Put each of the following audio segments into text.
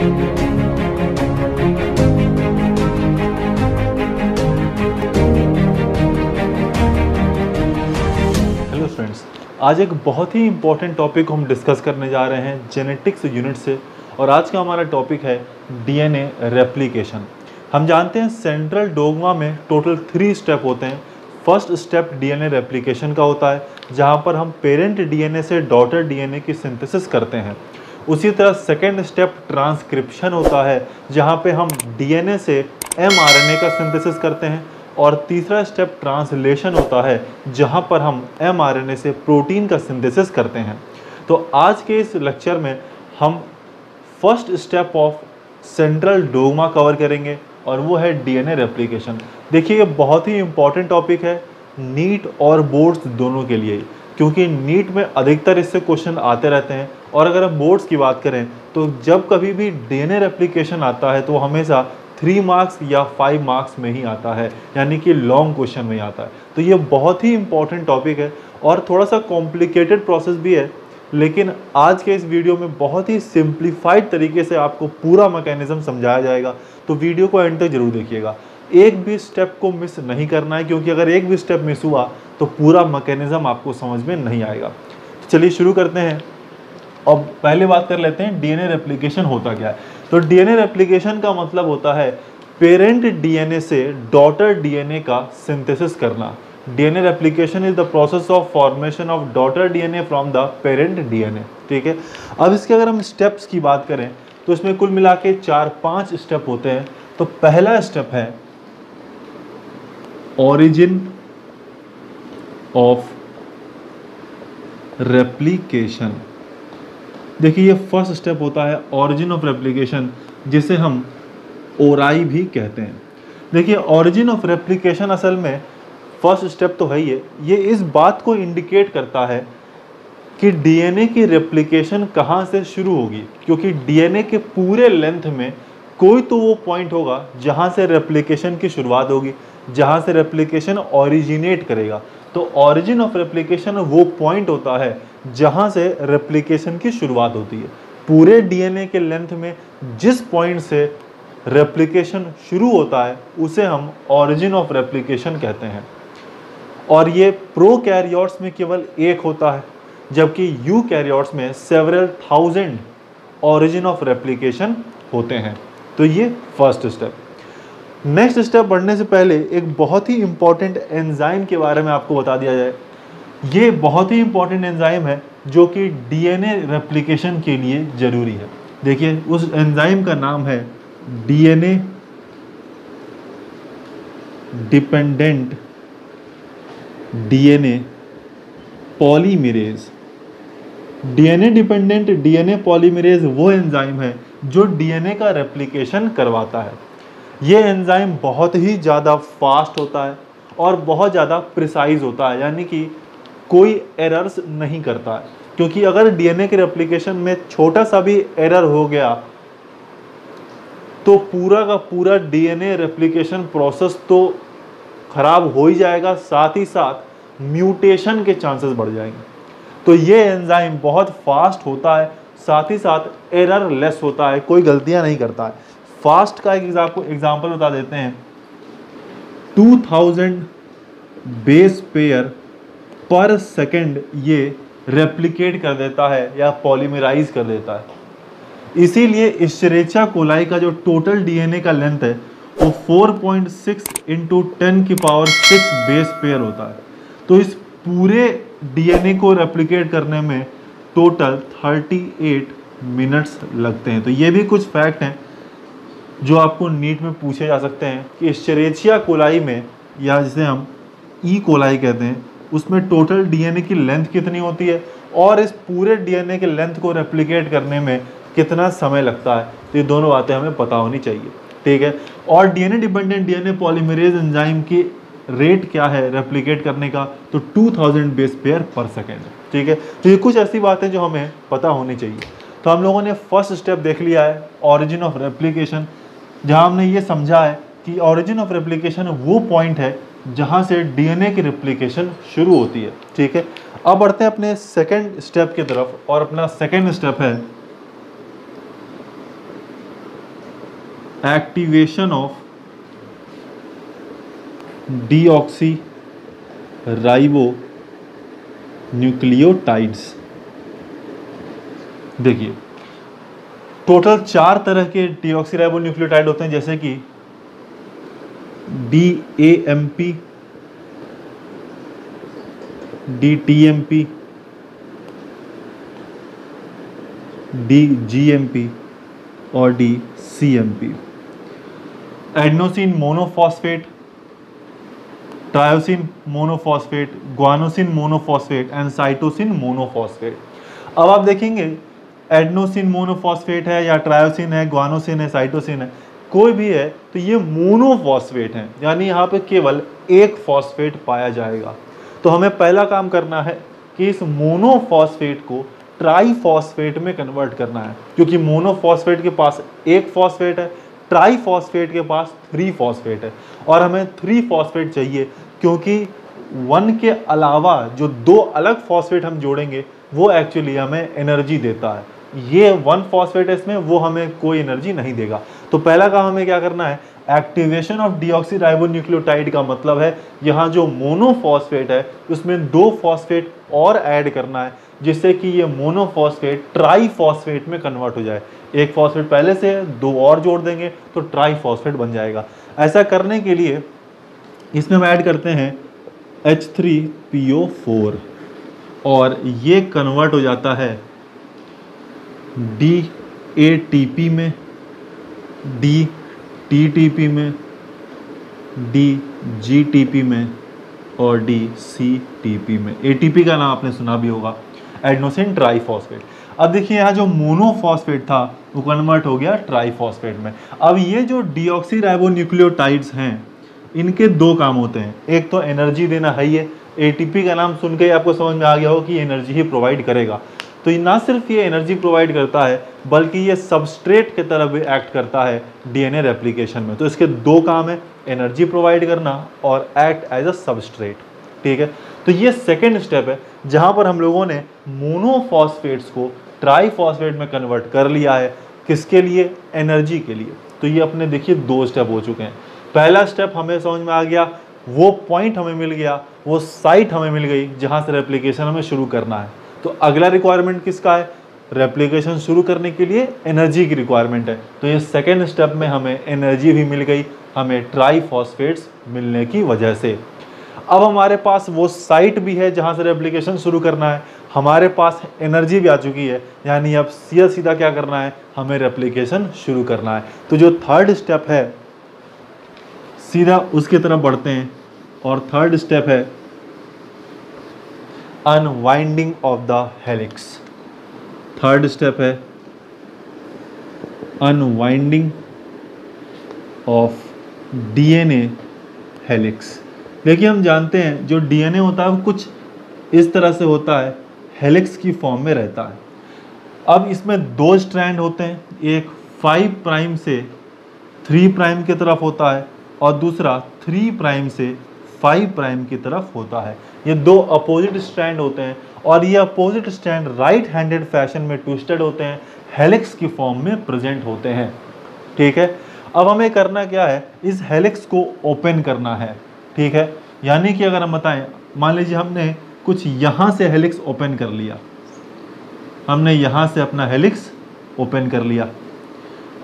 Hello friends, आज एक बहुत ही इम्पोर्टेंट टॉपिक हम डिस्कस करने जा रहे हैं जेनेटिक्स यूनिट से। और आज का हमारा टॉपिक है डीएनए रेप्लिकेशन। हम जानते हैं सेंट्रल डोग्मा में टोटल 3 स्टेप होते हैं। फर्स्ट स्टेप डीएनए रेप्लिकेशन का होता है, जहां पर हम पेरेंट डीएनए से डॉटर डीएनए की सिंथेसिस करते हैं। उसी तरह सेकेंड स्टेप ट्रांसक्रिप्शन होता है, जहां पे हम डीएनए से एमआरएनए का सिंथेसिस करते हैं। और तीसरा स्टेप ट्रांसलेशन होता है, जहां पर हम एमआरएनए से प्रोटीन का सिंथेसिस करते हैं। तो आज के इस लेक्चर में हम first step of central dogma cover करेंगे, और वो है डीएनए रेप्लिकेशन। देखिए, ये बहुत ही इंपॉर्टेंट टॉपिक है नीट और बोर्ड्स दोनों के लिए, क्योंकि नीट में अधिकतर इससे क्वेश्चन आते रहते हैं। और अगर हम बोर्ड्स की बात करें तो जब कभी भी डीएनए रेप्लिकेशन आता है तो हमेशा 3 मार्क्स या 5 मार्क्स में ही आता है, यानी कि लॉन्ग क्वेश्चन में ही आता है। तो ये बहुत ही इंपॉर्टेंट टॉपिक है और थोड़ा सा कॉम्प्लिकेटेड प्रोसेस भी है, लेकिन आज के इस वीडियो में बहुत ही सिंप्लीफाइड तरीके से आपको पूरा मैकेनिज्म समझाया जाएगा। तो वीडियो को एंड तक जरूर देखिएगा, एक भी स्टेप को मिस नहीं करना है, क्योंकि अगर एक भी स्टेप मिस हुआ तो पूरा मैकेनिज्म आपको समझ में नहीं आएगा। तो चलिए शुरू करते हैं। अब पहले बात कर लेते हैं डीएनए रेप्लिकेशन होता क्या है। तो डीएनए रेप्लिकेशन का मतलब होता है पेरेंट डीएनए से डॉटर डीएनए का सिंथेसिस करना। DNA replication is the process of formation of daughter DNA from the parent DNA. ठीक है, अब इसके अगर हम स्टेप्स की बात करें तो इसमें कुल मिला के 4-5 स्टेप होते हैं। तो पहला स्टेप है ऑरिजिन ऑफ रेप्लिकेशन। देखिए, ये फर्स्ट स्टेप होता है ऑरिजिन ऑफ रेप्लिकेशन, जिसे हम ओराई भी कहते हैं। देखिए, ऑरिजिन ऑफ रेप्लिकेशन असल में फर्स्ट स्टेप तो है ही है। ये इस बात को इंडिकेट करता है कि डीएनए की रेप्लिकेशन कहाँ से शुरू होगी, क्योंकि डीएनए के पूरे लेंथ में कोई तो वो पॉइंट होगा जहाँ से रेप्लिकेशन की शुरुआत होगी, जहाँ से रेप्लिकेशन ओरिजिनेट करेगा। तो ऑरिजिन ऑफ रेप्लिकेशन वो पॉइंट होता है जहाँ से रेप्लिकेशन की शुरुआत होती है। पूरे डीएनए के लेंथ में जिस पॉइंट से रेप्लिकेशन शुरू होता है उसे हम ऑरिजिन ऑफ रेप्लिकेशन कहते हैं। और ये प्रोकैरियोट्स में केवल एक होता है, जबकि यूकैरियोट्स में several thousand origin of replication होते हैं। तो ये फर्स्ट स्टेप। नेक्स्ट स्टेप बढ़ने से पहले एक बहुत ही इंपॉर्टेंट एंजाइम के बारे में आपको बता दिया जाए। ये बहुत ही इंपॉर्टेंट एंजाइम है जो कि डीएनए रेप्लिकेशन के लिए ज़रूरी है। देखिए, उस एंजाइम का नाम है DNA dependent DNA polymerase. DNA dependent DNA polymerase वो एंजाइम है जो डीएनए का रेप्लिकेशन करवाता है। ये एंजाइम बहुत ही ज़्यादा फास्ट होता है और बहुत ज़्यादा प्रिसाइज होता है, यानी कि कोई एरर्स नहीं करता है। क्योंकि अगर डीएनए के रेप्लिकेशन में छोटा सा भी एरर हो गया तो पूरा का पूरा डीएनए रेप्लिकेशन प्रोसेस तो खराब हो ही जाएगा, साथ ही साथ म्यूटेशन के चांसेस बढ़ जाएंगे। तो ये एंजाइम बहुत फास्ट होता है, साथ ही साथ एरर लेस होता है, कोई गलतियां नहीं करता है। फास्ट का एक एग्जाम्पल बता देते हैं। 2000 बेस पेयर पर सेकेंड ये रेप्लिकेट कर देता है या पॉलीमराइज कर देता है। इसीलिए इश्चेरिचिया कोलाई का जो टोटल डीएनए का लेंथ है वो 4.6 × 10⁻⁶ बेस पेयर होता है। तो इस पूरे डीएनए को रेप्लिकेट करने में टोटल 38 मिनट्स लगते हैं। तो ये भी कुछ फैक्ट हैं जो आपको नीट में पूछे जा सकते हैं कि इश्चेरिचिया कोलाई में, या जिसे हम ई कोलाई कहते हैं, उसमें टोटल डीएनए की लेंथ कितनी होती है और इस पूरे डीएनए के लेंथ को रेप्लिकेट करने में कितना समय लगता है। तो ये दोनों बातें हमें पता होनी चाहिए। ठीक है, और DNA dependent DNA polymerase enzyme की रेट क्या है रेप्लिकेट करने का, तो 2000 बेस पेयर पर सेकेंड। ठीक है, तो ये कुछ ऐसी बातें जो हमें पता होनी चाहिए। तो हम लोगों ने फर्स्ट स्टेप देख लिया है ऑरिजिन ऑफ रेप्लिकेशन, जहां हमने ये समझा है कि ऑरिजिन ऑफ रेप्लिकेशन वो पॉइंट है जहां से डीएनए की रेप्लिकेशन शुरू होती है। ठीक है, अब बढ़ते हैं अपने सेकेंड स्टेप की तरफ, और अपना सेकेंड स्टेप है activation of deoxy ribo nucleotides. देखिए टोटल 4 तरह के डीऑक्सी राइबो न्यूक्लियोटाइड होते हैं, जैसे कि DAMP, DTMP, DGMP और DCMP। Adenosine monophosphate, tyrosine monophosphate, guanosine monophosphate and cytosine monophosphate. अब आप देखेंगे एडेनोसिन मोनोफॉस्फेट है या ट्रायोसिन है, ग्वानोसिन है, साइटोसिन है, कोई भी है तो ये मोनोफॉस्फेट है, यानी यहाँ पे केवल एक फॉस्फेट पाया जाएगा। तो हमें पहला काम करना है कि इस मोनोफॉस्फेट को ट्राईफॉस्फेट में कन्वर्ट करना है, क्योंकि मोनोफॉस्फेट के पास एक फॉस्फेट है, ट्राईफॉस्फेट के पास 3 फॉस्फेट है, और हमें 3 फॉस्फेट चाहिए क्योंकि 1 के अलावा जो 2 अलग फॉस्फेट हम जोड़ेंगे वो एक्चुअली हमें एनर्जी देता है। ये 1 फॉस्फेट है इसमें, वो हमें कोई एनर्जी नहीं देगा। तो पहला काम हमें क्या करना है, activation of deoxy ribo nucleotide का मतलब है यहाँ जो मोनोफॉस्फेट है उसमें 2 फॉस्फेट और ऐड करना है, जिससे कि ये मोनोफॉस्फेट ट्राईफॉस्फेट में कन्वर्ट हो जाए। एक फॉस्फेट पहले से है, 2 और जोड़ देंगे तो ट्राईफॉस्फेट बन जाएगा। ऐसा करने के लिए इसमें हम ऐड करते हैं H3PO4 और ये कन्वर्ट हो जाता है DATP में, DTTP में, DGTP में और DCTP में। ATP का नाम आपने सुना भी होगा, एडेनोसिन ट्राईफॉस्फेट। अब देखिए यहाँ जो मोनोफॉस्फेट था वो कन्वर्ट हो गया ट्राईफॉस्फेट में। अब ये जो डीऑक्सी राइबो न्यूक्लियोटाइड्स हैं इनके 2 काम होते हैं, एक तो एनर्जी देना है, ये ATP का नाम सुन के आपको समझ में आ गया हो कि एनर्जी ही प्रोवाइड करेगा। तो ना सिर्फ ये एनर्जी प्रोवाइड करता है बल्कि ये सबस्ट्रेट की तरह भी एक्ट करता है DNA रेप्लिकेशन में। तो इसके 2 काम है, एनर्जी प्रोवाइड करना और एक्ट एज अ सबस्ट्रेट। ठीक है, तो ये सेकेंड स्टेप है जहाँ पर हम लोगों ने मोनोफॉस्फेट्स को ट्राईफॉस्फेट में कन्वर्ट कर लिया है। किसके लिए, एनर्जी के लिए। तो ये अपने देखिए 2 स्टेप हो चुके हैं। पहला स्टेप हमें समझ में आ गया, वो पॉइंट हमें मिल गया, वो साइट हमें मिल गई जहाँ से रेप्लिकेशन हमें शुरू करना है। तो अगला रिक्वायरमेंट किसका है, रेप्लिकेशन शुरू करने के लिए एनर्जी की रिक्वायरमेंट है। तो ये सेकेंड स्टेप में हमें एनर्जी भी मिल गई, हमें ट्राईफॉस्फेट्स मिलने की वजह से। अब हमारे पास वो साइट भी है जहाँ से रेप्लिकेशन शुरू करना है, हमारे पास एनर्जी भी आ चुकी है, यानी अब सीधा सीधा क्या करना है, हमें रेप्लिकेशन शुरू करना है। तो जो थर्ड स्टेप है सीधा उसकी तरफ बढ़ते हैं, और थर्ड स्टेप है unwinding of the helix. Third step है अनवाइंडिंग ऑफ DNA हेलिक्स। देखिए हम जानते हैं जो DNA होता है वो कुछ इस तरह से होता है, हेलिक्स की फॉर्म में रहता है। अब इसमें 2 स्ट्रैंड होते हैं, एक 5 प्राइम से 3 प्राइम की तरफ होता है और दूसरा 3 प्राइम से 5 प्राइम की तरफ होता है। ये 2 अपोजिट स्ट्रैंड होते हैं और ये opposite strand right handed fashion में ट्विस्टेड होते हैं, हेलिक्स की फॉर्म में प्रेजेंट होते हैं। ठीक है, अब हमें करना क्या है, इस हेलिक्स को ओपन करना है। ठीक है, यानी कि अगर हम बताएं, मान लीजिए हमने कुछ यहाँ से हेलिक्स ओपन कर लिया, हमने यहाँ से अपना हेलिक्स ओपन कर लिया,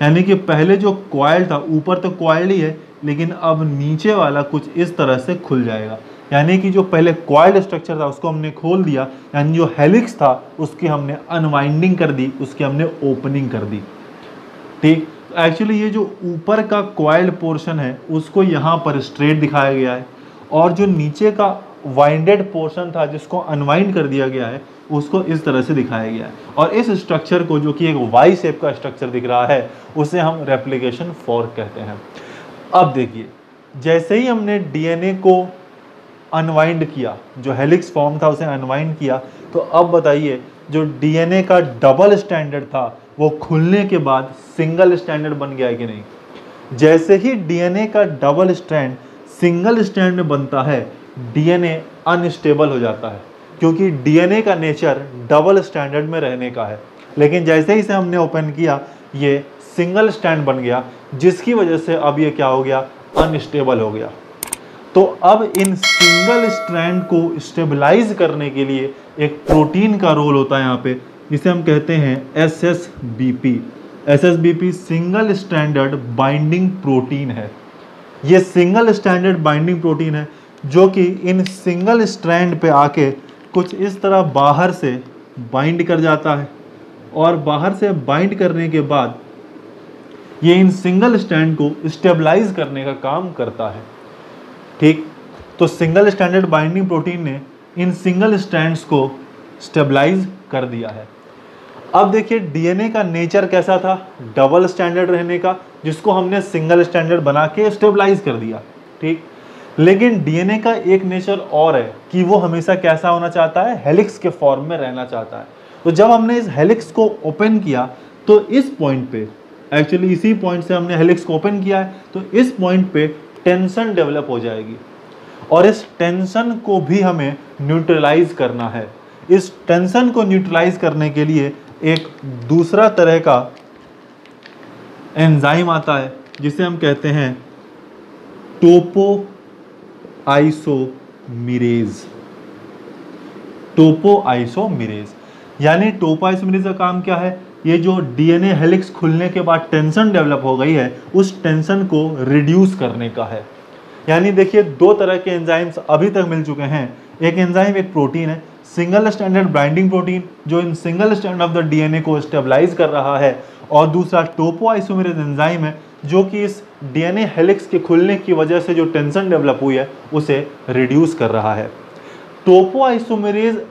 यानी कि पहले जो कॉइल था, ऊपर तो कॉइल ही है लेकिन अब नीचे वाला कुछ इस तरह से खुल जाएगा, यानी कि जो पहले कॉइल स्ट्रक्चर था उसको हमने खोल दिया, यानी जो हेलिक्स था उसकी हमने अनवाइंडिंग कर दी, उसकी हमने ओपनिंग कर दी। ठीक, एक्चुअली ये जो ऊपर का कॉइल पोर्शन है उसको यहाँ पर स्ट्रेट दिखाया गया है, और जो नीचे का वाइंडेड पोर्शन था जिसको अनवाइंड कर दिया गया है उसको इस तरह से दिखाया गया है। और इस स्ट्रक्चर को, जो कि एक वाई शेप का स्ट्रक्चर दिख रहा है, उसे हम रेप्लिकेशन फॉर्क कहते हैं। अब देखिए, जैसे ही हमने DNA को अनवाइंड किया, जो हेलिक्स फॉर्म था उसे अनवाइंड किया, तो अब बताइए जो DNA का डबल स्टैंडर्ड था वो खुलने के बाद सिंगल स्टैंडर्ड बन गया है कि नहीं। जैसे ही DNA का डबल स्ट्रैंड सिंगल स्टैंड में बनता है, DNA अनस्टेबल हो जाता है, क्योंकि DNA का नेचर डबल स्टैंडर्ड में रहने का है। लेकिन जैसे ही इसे हमने ओपन किया, ये सिंगल स्ट्रैंड बन गया, जिसकी वजह से अब ये क्या हो गया, अनस्टेबल हो गया। तो अब इन सिंगल स्ट्रैंड को स्टेबलाइज करने के लिए एक प्रोटीन का रोल होता है यहाँ पे, जिसे हम कहते हैं SSBP। SSBP single standard binding protein है। ये सिंगल स्टैंडर्ड बाइंडिंग प्रोटीन है जो कि इन सिंगल स्ट्रैंड पे आके कुछ इस तरह बाहर से बाइंड कर जाता है, और बाहर से बाइंड करने के बाद ये इन सिंगल स्ट्रैंड को स्टेबलाइज करने का काम करता है। ठीक, तो सिंगल स्टैंडर्ड बाइंडिंग प्रोटीन ने इन सिंगल स्ट्रैंड्स को स्टेबलाइज कर दिया है। अब देखिए डीएनए का नेचर कैसा था, डबल स्टैंडर्ड रहने का, जिसको हमने सिंगल स्टैंडर्ड बना के स्टेबलाइज कर दिया। ठीक, लेकिन डीएनए का एक नेचर और है कि वो हमेशा कैसा होना चाहता है, हेलिक्स के फॉर्म में रहना चाहता है। तो जब हमने इस हेलिक्स को ओपन किया तो इस पॉइंट पे, एक्चुअली इसी पॉइंट से हमने हेलिक्स को ओपन किया है, तो इस पॉइंट पे टेंशन डेवलप हो जाएगी, और इस टेंशन को भी हमें न्यूट्रलाइज करना है। इस टेंशन को न्यूट्रलाइज करने के लिए एक दूसरा तरह का एंजाइम आता है जिसे हम कहते हैं टोपोआइसोमेरेज। टोपोआइसोमेरेज यानी टोपोआइसोमेरेज का काम क्या है, ये जो डीएनए हेलिक्स खुलने के बाद टेंशन डेवलप हो गई है, उस टेंशन को रिड्यूस करने का है। यानी देखिए दो तरह के एंजाइम्स अभी तक मिल चुके हैं। एक एंजाइम एक प्रोटीन है, सिंगल स्टैंडर्ड बाइंडिंग प्रोटीन, जो in single stand of the DNA को स्टेबलाइज कर रहा है, और दूसरा टोपोआइसोमेरेज एंजाइम है जो कि इस डीएनए हेलिक्स के खुलने की वजह से जो टेंशन डेवलप हुई है उसे रिड्यूस कर रहा है। टोपोआइसोमेरेज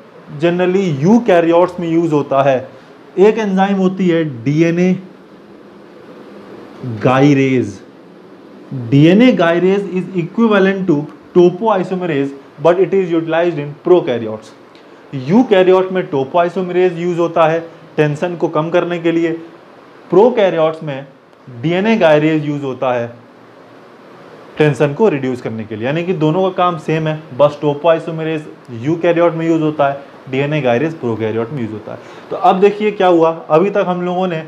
जनरली यूकैरियोट्स में यूज होता है। एक एंजाइम होती है DNA gyrase. DNA gyrase is equivalent to topoisomerase but it is utilised in prokaryotes. Eukaryote में टोपोआइसोमेरेज यूज होता है टेंशन को कम करने के लिए, प्रोकैरियोट्स में डीएनए गायरेज यूज होता है टेंशन को रिड्यूस करने के लिए। यानी कि दोनों का काम सेम है, बस टोपोआइसोमेरेज यूकैरियोट में यूज होता है, डीएनए गायरेज प्रोकैरियोट में यूज होता है। तो अब देखिए क्या हुआ, अभी तक हम लोगों ने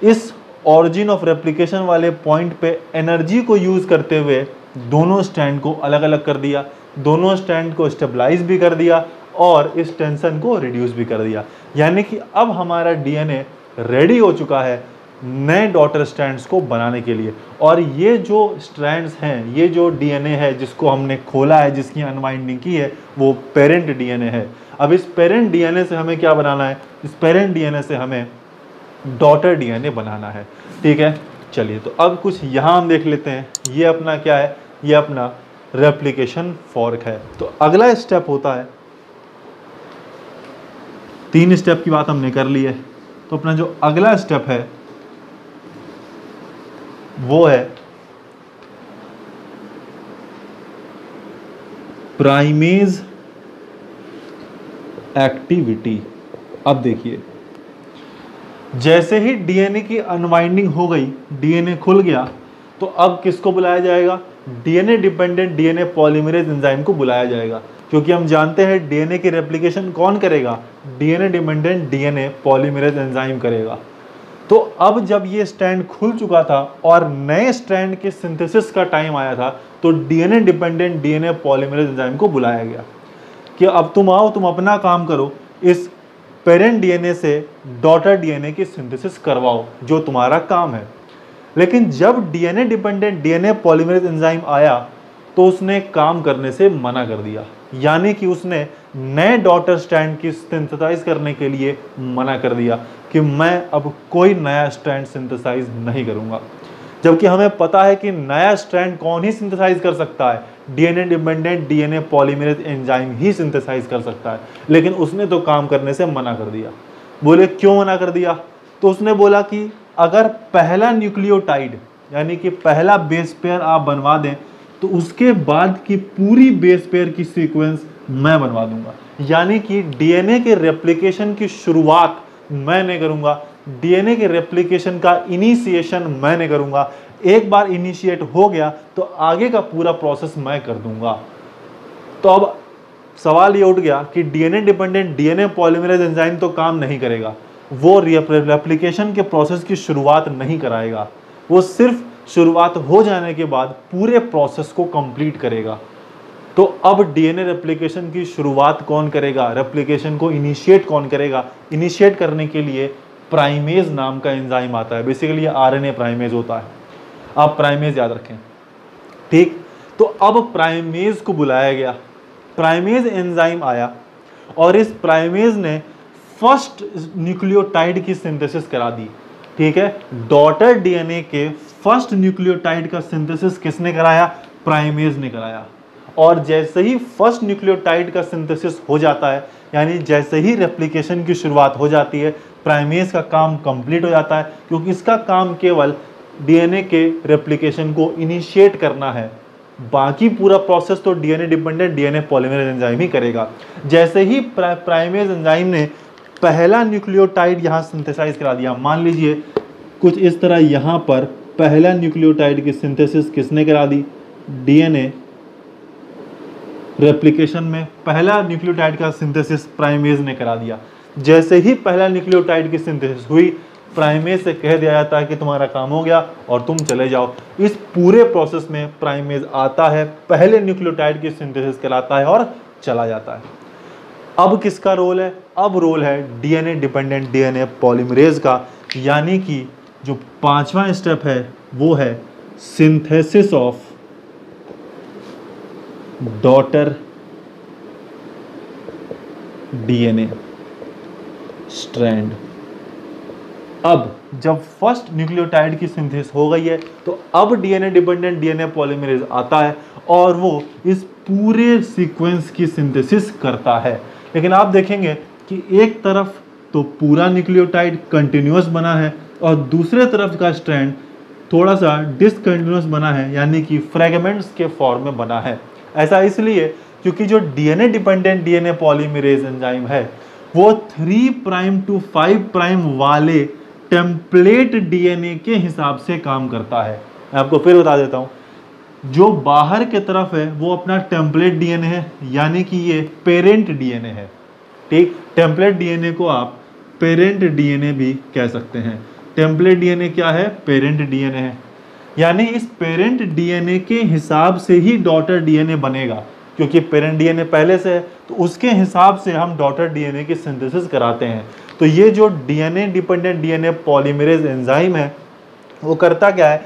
इस ऑरिजिन ऑफ रेप्लिकेशन वाले पॉइंट पे एनर्जी को यूज करते हुए दोनों स्टैंड को अलग अलग कर दिया, दोनों स्टैंड को स्टेबलाइज भी कर दिया और इस टेंशन को रिड्यूस भी कर दिया। यानी कि अब हमारा डीएनए रेडी हो चुका है नए डॉटर स्ट्रैंड्स को बनाने के लिए। और ये जो स्ट्रैंड्स हैं, ये जो डीएनए है जिसको हमने खोला है, जिसकी अनवाइंडिंग की है, वो पेरेंट डीएनए है। अब इस पेरेंट डीएनए से हमें क्या बनाना है, इस पेरेंट डीएनए से हमें डॉटर डीएनए बनाना है। ठीक है, चलिए तो अब कुछ यहाँ हम देख लेते हैं। ये अपना क्या है, ये अपना रेप्लिकेशन फॉर्क है। तो अगला स्टेप होता है, 3 स्टेप की बात हमने कर ली है, तो अपना जो अगला स्टेप है वो है प्राइमेज एक्टिविटी। अब देखिए जैसे ही डीएनए की अनवाइंडिंग हो गई, डीएनए खुल गया, तो अब किसको बुलाया जाएगा, DNA dependent DNA polymerase enzyme को बुलाया जाएगा। क्योंकि हम जानते हैं डीएनए की रेप्लिकेशन कौन करेगा, DNA dependent DNA polymerase enzyme करेगा। तो अब जब ये स्ट्रैंड खुल चुका था और नए स्ट्रैंड के सिंथेसिस का टाइम आया था, तो DNA dependent DNA polymerase enzyme को बुलाया गया कि अब तुम आओ, तुम अपना काम करो, इस पेरेंट डीएनए से डॉटर डीएनए की सिंथेसिस करवाओ, जो तुम्हारा काम है। लेकिन जब DNA dependent DNA polymerase enzyme आया तो उसने काम करने से मना कर दिया, यानी कि उसने नए डॉटर स्ट्रैंड की सिंथेसाइज करने के लिए मना कर दिया कि मैं अब कोई नया स्ट्रैंड सिंथेसाइज नहीं करूंगा। जबकि हमें पता है कि नया स्ट्रैंड कौन ही सिंथेसाइज कर सकता है, DNA dependent DNA polymerase enzyme ही सिंथेसाइज कर सकता है। लेकिन उसने तो काम करने से मना कर दिया। बोले क्यों मना कर दिया, तो उसने बोला कि अगर पहला न्यूक्लियोटाइड यानी कि पहला बेस पेयर आप बनवा दें तो उसके बाद की पूरी बेस पेयर की सीक्वेंस मैं बनवा दूंगा। यानी कि डीएनए के रेप्लिकेशन की शुरुआत मैं नहीं करूंगा, डीएनए के रेप्लिकेशन का इनिशिएशन मैं नहीं करूंगा। एक बार इनिशिएट हो गया तो आगे का पूरा प्रोसेस मैं कर दूंगा। तो अब सवाल ये उठ गया कि DNA dependent DNA polymerase enzyme तो काम नहीं करेगा, वो रेप्लिकेशन के प्रोसेस की शुरुआत नहीं कराएगा, वो सिर्फ शुरुआत हो जाने के बाद पूरे प्रोसेस को कंप्लीट करेगा। तो अब डीएनए रेप्लिकेशन की शुरुआत कौन करेगा, रेप्लिकेशन को इनिशिएट कौन करेगा? इनिशिएट करने के लिए प्राइमेज नाम का एंजाइम आता है। बेसिकली ये आरएनए प्राइमेज होता है, आप प्राइमेज याद रखें, ठीक। तो अब प्राइमेज को बुलाया गया, प्राइमेज एंजाइम आया और इस प्राइमेज ने फर्स्ट न्यूक्लियोटाइड की सिंथेसिस करा दी, ठीक है। डॉटर डीएनए के फर्स्ट न्यूक्लियोटाइड का सिंथेसिस किसने कराया? प्राइमेज ने कराया। और जैसे ही फर्स्ट न्यूक्लियोटाइड का सिंथेसिस हो जाता है, यानी जैसे ही रेप्लिकेशन की शुरुआत हो जाती है, प्राइमेज का काम कंप्लीट हो जाता है, क्योंकि इसका काम केवल डीएनए के रेप्लिकेशन को इनिशिएट करना है। बाकी पूरा प्रोसेस तो DNA dependent DNA polymerase enzyme ही करेगा। जैसे ही प्राइमेज एंजाइम ने पहला न्यूक्लियोटाइड यहाँ सिंथेसाइज करा दिया, मान लीजिए कुछ इस तरह, यहाँ पर पहला न्यूक्लियोटाइड की सिंथेसिस किसने करा दी? डीएनए रेप्लिकेशन में पहला न्यूक्लियोटाइड का सिंथेसिस प्राइमेज ने करा दिया। जैसे ही पहला न्यूक्लियोटाइड की सिंथेसिस हुई, प्राइमेज से कह दिया जाता है कि तुम्हारा काम हो गया और तुम चले जाओ। इस पूरे प्रोसेस में प्राइमेज आता है, पहले न्यूक्लियोटाइड की सिंथेसिस कराता है और चला जाता है। अब किसका रोल है? अब रोल है डीएनए डिपेंडेंट डीएनए पॉलीमरेज का, यानी कि जो पांचवा स्टेप है वो है synthesis of daughter DNA strand. अब जब फर्स्ट न्यूक्लियोटाइड की सिंथेसिस हो गई है, तो अब डीएनए डिपेंडेंट डीएनए पॉलीमरेज आता है और वो इस पूरे सीक्वेंस की सिंथेसिस करता है। लेकिन आप देखेंगे कि एक तरफ तो पूरा न्यूक्लियोटाइड कंटिन्यूअस बना है और दूसरे तरफ का स्ट्रैंड थोड़ा सा डिसकंटिन्यूअस बना है, यानी कि फ्रेगमेंट्स के फॉर्म में बना है। ऐसा इसलिए क्योंकि जो DNA dependent DNA polymerase enzyme है वो 3 प्राइम टू 5 प्राइम वाले टेम्पलेट डीएनए के हिसाब से काम करता है। मैं आपको फिर बता देता हूँ, जो बाहर के तरफ है वो अपना टेम्पलेट डीएनए है, यानी कि ये पेरेंट डीएनए है, ठीक। टेम्पलेट डीएनए को आप पेरेंट डीएनए भी कह सकते हैं। टेम्पलेट डीएनए क्या है? पेरेंट डीएनए है, यानी इस पेरेंट डीएनए के हिसाब से ही डॉटर डीएनए बनेगा, क्योंकि पेरेंट डीएनए पहले से है तो उसके हिसाब से हम डॉटर डीएनए की सिंथेसिस कराते हैं। तो ये जो DNA dependent DNA polymerase enzyme है वो करता क्या है?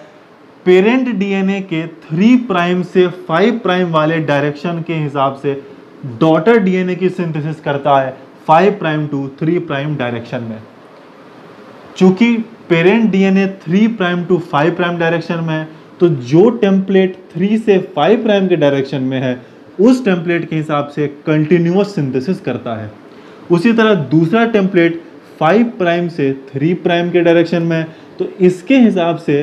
पेरेंट डीएनए के 3 प्राइम से 5 प्राइम वाले डायरेक्शन के हिसाब से डॉटर डीएनए की सिंथेसिस करता है 5 प्राइम टू 3 प्राइम डायरेक्शन में। चूंकि parent DNA 3 prime to 5 prime direction में है, तो जो टेम्पलेट 3 से 5 प्राइम के डायरेक्शन में है उस टेम्पलेट के हिसाब से कंटिन्यूअस सिंथेसिस करता है। उसी तरह दूसरा टेम्पलेट 5 प्राइम से 3 प्राइम के डायरेक्शन में है, तो इसके हिसाब से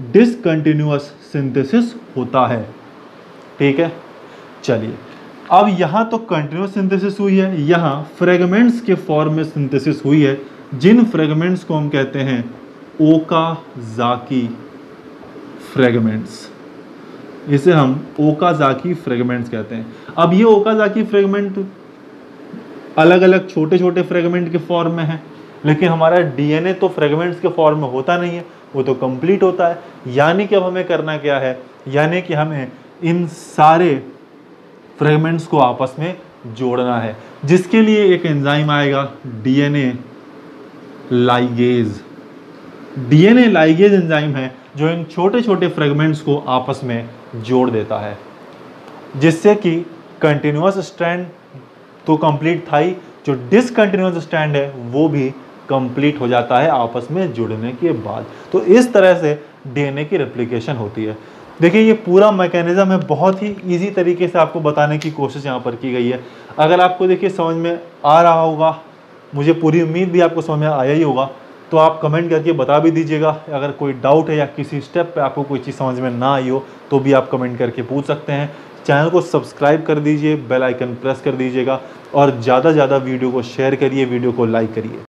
डिसकंटिन्यूअस सिंथेसिस होता है, ठीक है। चलिए, अब यहाँ तो कंटिन्यूअस सिंथेसिस हुई है, यहाँ फ्रेगमेंट्स के फॉर्म में सिंथेसिस हुई है, जिन फ्रेगमेंट्स को हम कहते हैं ओकाज़ाकी फ्रेगमेंट्स। इसे हम ओकाज़ाकी फ्रेगमेंट्स कहते हैं। अब ये ओकाज़ाकी फ्रेगमेंट अलग अलग छोटे छोटे फ्रेगमेंट के फॉर्म में है, लेकिन हमारा डीएनए तो फ्रेगमेंट्स के फॉर्म में होता नहीं है, वो तो कंप्लीट होता है। यानी कि अब हमें करना क्या है? यानी कि हमें इन सारे फ्रेगमेंट्स को आपस में जोड़ना है, जिसके लिए एक एंजाइम आएगा DNA ligase. DNA ligase enzyme है जो इन छोटे छोटे फ्रेगमेंट्स को आपस में जोड़ देता है, जिससे कि कंटिन्यूअस स्ट्रैंड तो कंप्लीट था ही, जो डिसकंटिन्यूअस स्ट्रैंड है वो भी कंप्लीट हो जाता है आपस में जुड़ने के बाद। तो इस तरह से डीएनए की रेप्लिकेशन होती है। देखिए, ये पूरा मैकेनिज्म है, बहुत ही इजी तरीके से आपको बताने की कोशिश यहाँ पर की गई है। अगर आपको देखिए समझ में आ रहा होगा, मुझे पूरी उम्मीद भी आपको समझ में आया ही होगा, तो आप कमेंट करके बता भी दीजिएगा। अगर कोई डाउट है या किसी स्टेप पे आपको कोई चीज़ समझ में ना आई हो तो भी आप कमेंट करके पूछ सकते हैं। चैनल को सब्सक्राइब कर दीजिए, बेल आइकन प्रेस कर दीजिएगा और ज़्यादा से ज़्यादा वीडियो को शेयर करिए, वीडियो को लाइक करिए।